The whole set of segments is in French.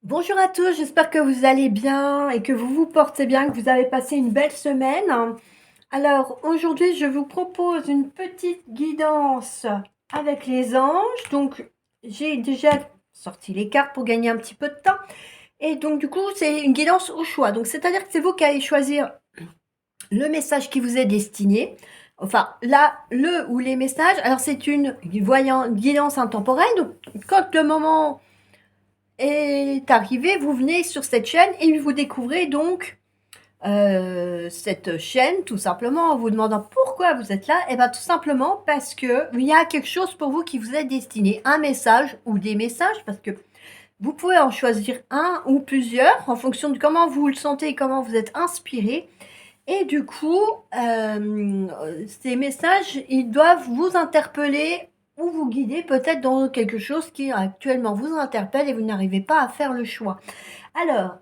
Bonjour à tous, j'espère que vous allez bien et que vous vous portez bien, que vous avez passé une belle semaine. Alors aujourd'hui, je vous propose une petite guidance avec les anges. Donc j'ai déjà sorti les cartes pour gagner un petit peu de temps. Et donc du coup, c'est une guidance au choix. Donc c'est-à-dire que c'est vous qui allez choisir le message qui vous est destiné. Enfin, là, le ou les messages. Alors c'est une guidance intemporelle. Donc quand le moment est arrivé, vous venez sur cette chaîne et vous découvrez donc cette chaîne tout simplement en vous demandant pourquoi vous êtes là. Et bien tout simplement parce que il y a quelque chose pour vous qui vous est destiné, un message ou des messages, parce que vous pouvez en choisir un ou plusieurs en fonction de comment vous le sentez et comment vous êtes inspiré. Et du coup, ces messages, ils doivent vous interpeller ou vous guider peut-être dans quelque chose qui actuellement vous interpelle et vous n'arrivez pas à faire le choix. Alors,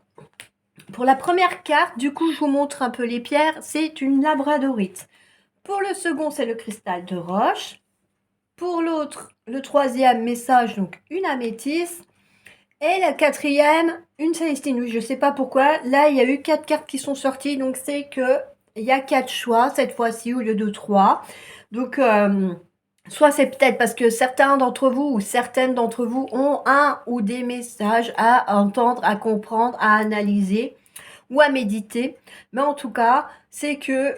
pour la première carte, du coup, je vous montre un peu les pierres, c'est une labradorite. Pour le second, c'est le cristal de roche. Pour l'autre, le troisième message, donc une améthyste. Et la quatrième, une Célestine. Oui, je ne sais pas pourquoi. Là, il y a eu 4 cartes qui sont sorties. Donc, c'est que il y a 4 choix cette fois-ci au lieu de 3. Donc, soit c'est peut-être parce que certains d'entre vous ou certaines d'entre vous ont un ou des messages à entendre, à comprendre, à analyser ou à méditer. Mais en tout cas, c'est que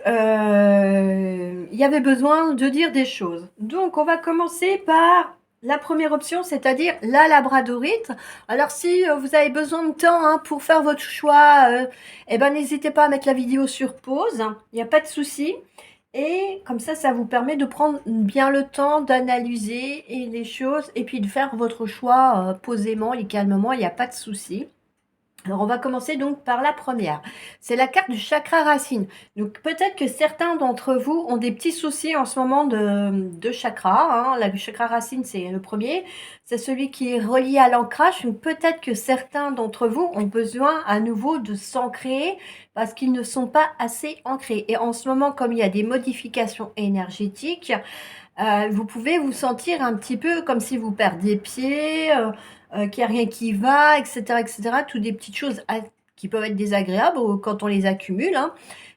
il y avait besoin de dire des choses. Donc, on va commencer par la première option, c'est-à-dire la labradorite. Alors, si vous avez besoin de temps pour faire votre choix, eh ben, n'hésitez pas à mettre la vidéo sur pause. Il n'y a pas de souci. Et comme ça vous permet de prendre bien le temps d'analyser les choses et puis de faire votre choix posément et calmement. Il n'y a pas de souci. Alors, on va commencer donc par la première. C'est la carte du chakra racine. Donc, peut-être que certains d'entre vous ont des petits soucis en ce moment de chakra. Le chakra racine, c'est le premier. C'est celui qui est relié à l'ancrage. Donc, peut-être que certains d'entre vous ont besoin à nouveau de s'ancrer parce qu'ils ne sont pas assez ancrés. Et en ce moment, comme il y a des modifications énergétiques, vous pouvez vous sentir un petit peu comme si vous perdiez pied, qu'il n'y a rien qui va, etc., etc. Toutes des petites choses qui peuvent être désagréables quand on les accumule.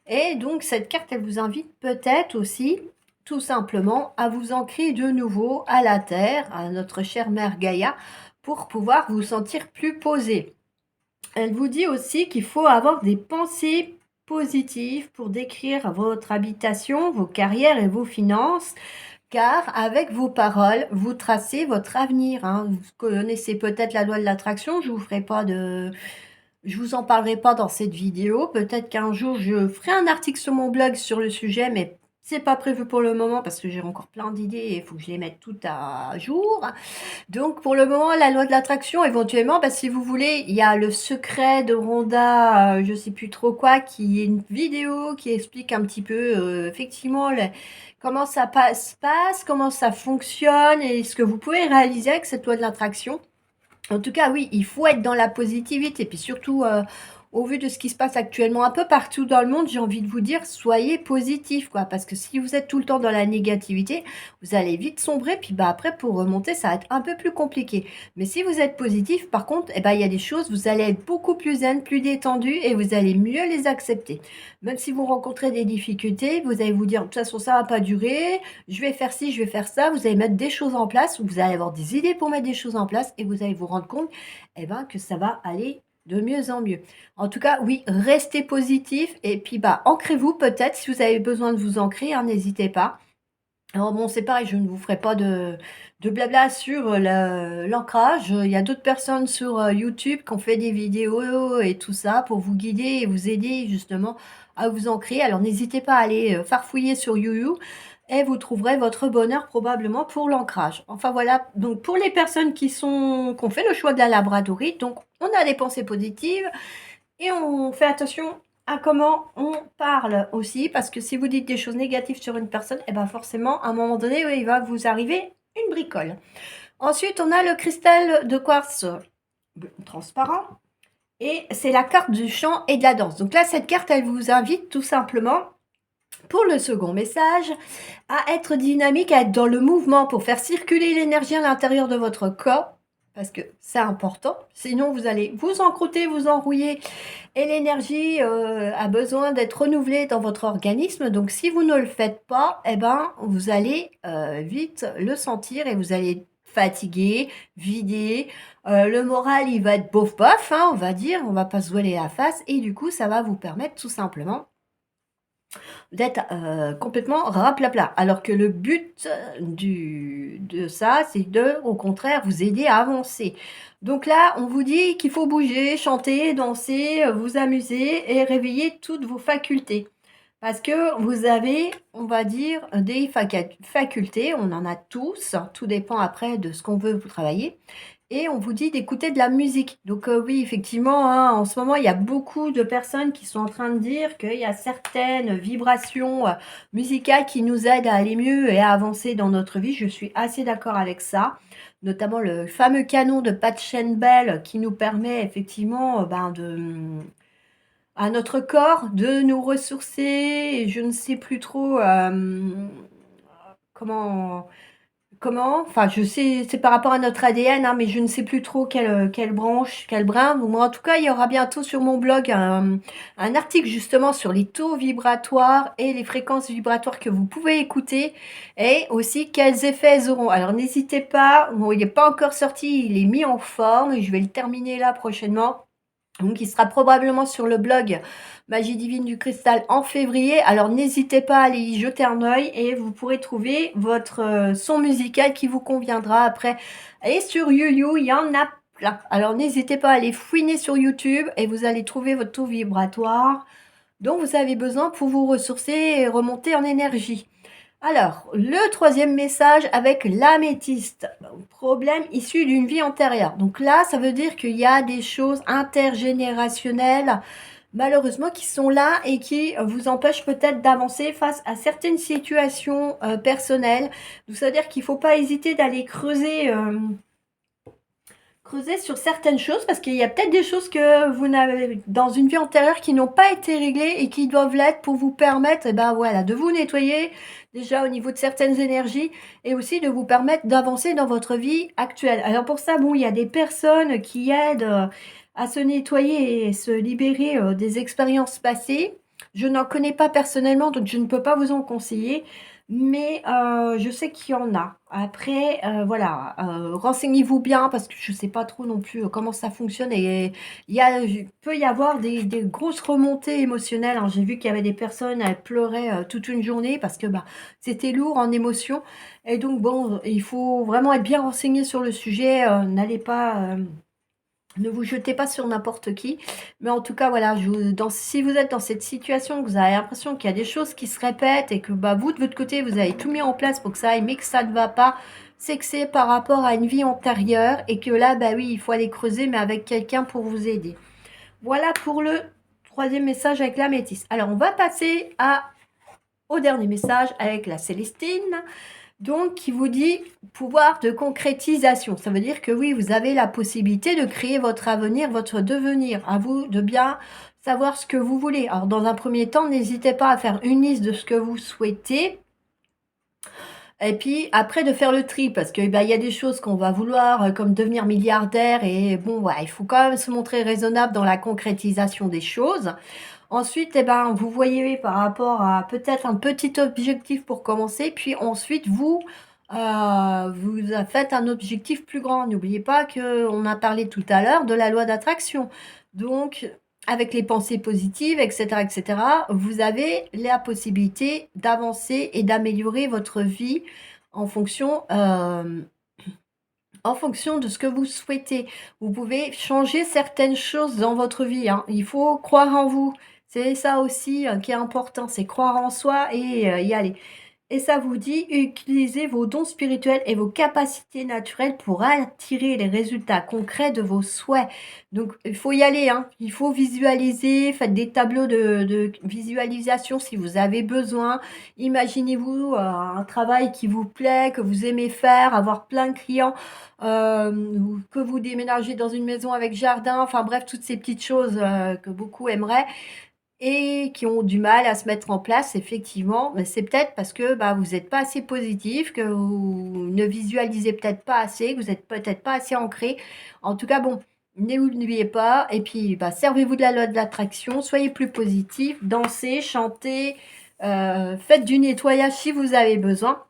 Et donc, cette carte, elle vous invite peut-être aussi, tout simplement, à vous ancrer de nouveau à la Terre, à notre chère mère Gaïa, pour pouvoir vous sentir plus posé. Elle vous dit aussi qu'il faut avoir des pensées positives pour décrire votre habitation, vos carrières et vos finances. Car avec vos paroles, vous tracez votre avenir. Vous connaissez peut-être la loi de l'attraction. Je vous en parlerai pas dans cette vidéo. Peut-être qu'un jour je ferai un article sur mon blog sur le sujet, mais c'est pas prévu pour le moment parce que j'ai encore plein d'idées et il faut que je les mette toutes à jour. Donc pour le moment, la loi de l'attraction, éventuellement, si vous voulez, il y a le secret de Rhonda, je sais plus trop quoi, qui est une vidéo qui explique un petit peu effectivement comment ça se passe, comment ça fonctionne et ce que vous pouvez réaliser avec cette loi de l'attraction. En tout cas, oui, il faut être dans la positivité. Puis surtout, au vu de ce qui se passe actuellement un peu partout dans le monde, j'ai envie de vous dire, soyez positif, quoi. Parce que si vous êtes tout le temps dans la négativité, vous allez vite sombrer. Puis après, pour remonter, ça va être un peu plus compliqué. Mais si vous êtes positif, par contre, il y a des choses, vous allez être beaucoup plus zen, plus détendu et vous allez mieux les accepter. Même si vous rencontrez des difficultés, vous allez vous dire, de toute façon, ça va pas durer, je vais faire ci, je vais faire ça. Vous allez mettre des choses en place, vous allez avoir des idées pour mettre des choses en place et vous allez vous rendre compte que ça va aller de mieux en mieux. En tout cas, oui, restez positif et puis ancrez-vous peut-être si vous avez besoin de vous ancrer, n'hésitez pas. Alors bon, c'est pareil, je ne vous ferai pas de blabla sur l'ancrage. Il y a d'autres personnes sur YouTube qui ont fait des vidéos et tout ça pour vous guider et vous aider justement à vous ancrer. Alors n'hésitez pas à aller farfouiller sur YouYou et vous trouverez votre bonheur probablement pour l'ancrage. Enfin voilà, donc pour les personnes qui ont fait le choix de la labradorite, donc on a des pensées positives, et on fait attention à comment on parle aussi, parce que si vous dites des choses négatives sur une personne, forcément, à un moment donné, il va vous arriver une bricole. Ensuite, on a le cristal de quartz transparent, et c'est la carte du chant et de la danse. Donc là, cette carte, elle vous invite tout simplement, pour le second message, à être dynamique, à être dans le mouvement pour faire circuler l'énergie à l'intérieur de votre corps. parce que c'est important. Sinon, vous allez vous encrouter, vous enrouiller et l'énergie a besoin d'être renouvelée dans votre organisme. Donc, si vous ne le faites pas, eh ben, vous allez vite le sentir et vous allez être fatigué, vidé. Le moral, il va être bof-bof, hein, on va dire. On va pas se voiler la face. Et du coup, ça va vous permettre tout simplement d'être complètement raplapla. Alors que le but de ça, c'est de, au contraire, vous aider à avancer. Donc là, on vous dit qu'il faut bouger, chanter, danser, vous amuser et réveiller toutes vos facultés. Parce que vous avez, on va dire, des facultés, on en a tous, tout dépend après de ce qu'on veut vous travailler. Et on vous dit d'écouter de la musique. Donc oui, effectivement, hein, en ce moment, il y a beaucoup de personnes qui sont en train de dire qu'il y a certaines vibrations musicales qui nous aident à aller mieux et à avancer dans notre vie. Je suis assez d'accord avec ça. Notamment le fameux canon de Pachelbel qui nous permet effectivement à notre corps de nous ressourcer. Et je ne sais plus trop comment enfin, je sais, c'est par rapport à notre ADN, hein, mais je ne sais plus trop quelle branche, quel brin. Moi, en tout cas, il y aura bientôt sur mon blog un article justement sur les taux vibratoires et les fréquences vibratoires que vous pouvez écouter et aussi quels effets elles auront. Alors, n'hésitez pas, bon, il n'est pas encore sorti, il est mis en forme, je vais le terminer là prochainement. Donc, il sera probablement sur le blog Magie Divine du Cristal en février. Alors, n'hésitez pas à aller y jeter un œil et vous pourrez trouver votre son musical qui vous conviendra après. Et sur YouYou, il y en a plein. Alors, n'hésitez pas à aller fouiner sur YouTube et vous allez trouver votre taux vibratoire dont vous avez besoin pour vous ressourcer et remonter en énergie. Alors, le troisième message avec l'améthyste, problème issu d'une vie antérieure. Donc là, ça veut dire qu'il y a des choses intergénérationnelles, malheureusement, qui sont là et qui vous empêchent peut-être d'avancer face à certaines situations personnelles. Donc ça veut dire qu'il ne faut pas hésiter d'aller creuser sur certaines choses parce qu'il y a peut-être des choses que vous n'avez dans une vie antérieure qui n'ont pas été réglées et qui doivent l'être pour vous permettre voilà, de vous nettoyer déjà au niveau de certaines énergies et aussi de vous permettre d'avancer dans votre vie actuelle. Alors pour ça, bon, il y a des personnes qui aident à se nettoyer et se libérer des expériences passées. Je n'en connais pas personnellement, donc je ne peux pas vous en conseiller. Mais je sais qu'il y en a. Après, voilà, renseignez-vous bien parce que je ne sais pas trop non plus comment ça fonctionne et il peut y avoir des grosses remontées émotionnelles, hein. J'ai vu qu'il y avait des personnes, elles pleuraient toute une journée parce que bah, c'était lourd en émotions. Et donc, bon, il faut vraiment être bien renseigné sur le sujet. N'allez pas ne vous jetez pas sur n'importe qui. Mais en tout cas, voilà, si vous êtes dans cette situation, que vous avez l'impression qu'il y a des choses qui se répètent et que bah, vous, de votre côté, vous avez tout mis en place pour que ça aille, mais que ça ne va pas, c'est que c'est par rapport à une vie antérieure et que là, bah oui, il faut aller creuser, mais avec quelqu'un pour vous aider. Voilà pour le troisième message avec la métisse. Alors, on va passer au dernier message avec la Célestine. Donc, qui vous dit pouvoir de concrétisation. Ça veut dire que oui, vous avez la possibilité de créer votre avenir, votre devenir. À vous de bien savoir ce que vous voulez. Alors, dans un premier temps, n'hésitez pas à faire une liste de ce que vous souhaitez. Et puis, après, de faire le tri, parce qu'il y a des choses qu'on va vouloir, comme devenir milliardaire. Et bon, ouais, il faut quand même se montrer raisonnable dans la concrétisation des choses. Ensuite, vous voyez par rapport à peut-être un petit objectif pour commencer, puis ensuite, vous faites un objectif plus grand. N'oubliez pas qu'on a parlé tout à l'heure de la loi d'attraction. Donc, avec les pensées positives, etc., vous avez la possibilité d'avancer et d'améliorer votre vie en fonction, en fonction de ce que vous souhaitez. Vous pouvez changer certaines choses dans votre vie, hein. Il faut croire en vous. C'est ça aussi qui est important, c'est croire en soi et y aller. Et ça vous dit, utilisez vos dons spirituels et vos capacités naturelles pour attirer les résultats concrets de vos souhaits. Donc, il faut y aller, hein. Il faut visualiser, faites des tableaux de visualisation si vous avez besoin. Imaginez-vous un travail qui vous plaît, que vous aimez faire, avoir plein de clients, ou que vous déménagez dans une maison avec jardin, enfin bref, toutes ces petites choses que beaucoup aimeraient. et qui ont du mal à se mettre en place, effectivement, mais c'est peut-être parce que vous n'êtes pas assez positif, que vous ne visualisez peut-être pas assez, que vous n'êtes peut-être pas assez ancré. En tout cas, bon, n'oubliez pas, et puis servez-vous de la loi de l'attraction, soyez plus positif, dansez, chantez, faites du nettoyage si vous avez besoin.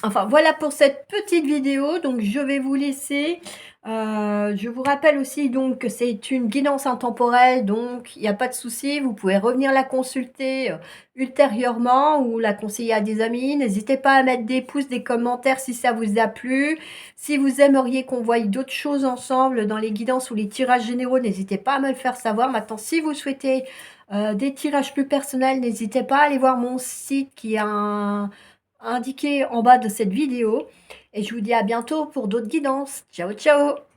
Enfin, voilà pour cette petite vidéo. Donc, je vais vous laisser. Je vous rappelle aussi donc que c'est une guidance intemporelle, donc il n'y a pas de souci. Vous pouvez revenir la consulter ultérieurement ou la conseiller à des amis. N'hésitez pas à mettre des pouces, des commentaires si ça vous a plu. Si vous aimeriez qu'on voie d'autres choses ensemble dans les guidances ou les tirages généraux, n'hésitez pas à me le faire savoir. Maintenant, si vous souhaitez des tirages plus personnels, n'hésitez pas à aller voir mon site qui a indiqué en bas de cette vidéo. Et je vous dis à bientôt pour d'autres guidances. Ciao, ciao!